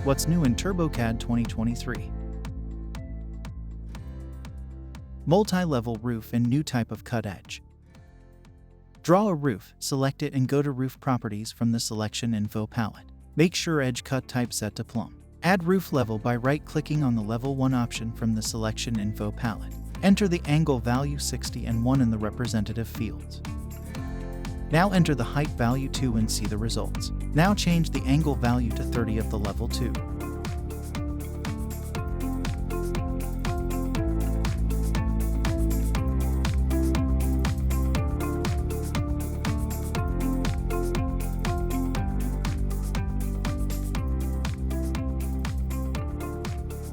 What's new in TurboCAD 2023? Multi-level roof and new type of cut edge. Draw a roof, select it and go to Roof Properties from the Selection Info palette. Make sure Edge Cut Type set to Plumb. Add roof level by right-clicking on the Level 1 option from the Selection Info palette. Enter the angle value 60 and 1 in the representative fields. Now enter the height value 2 and see the results. Now change the angle value to 30 of the level 2.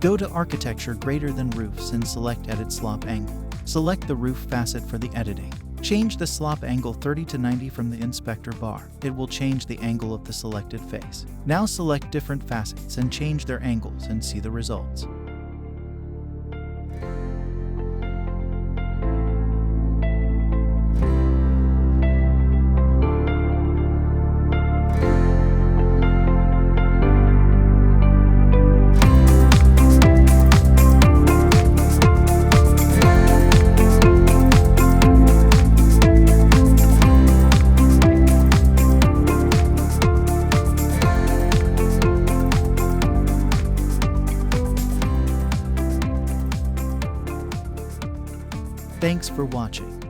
Go to Architecture greater than Roofs and select Edit Slop Angle. Select the roof facet for the editing. Change the slop angle 30 to 90 from the inspector bar. It will change the angle of the selected face. Now select different facets and change their angles and see the results. Thanks for watching.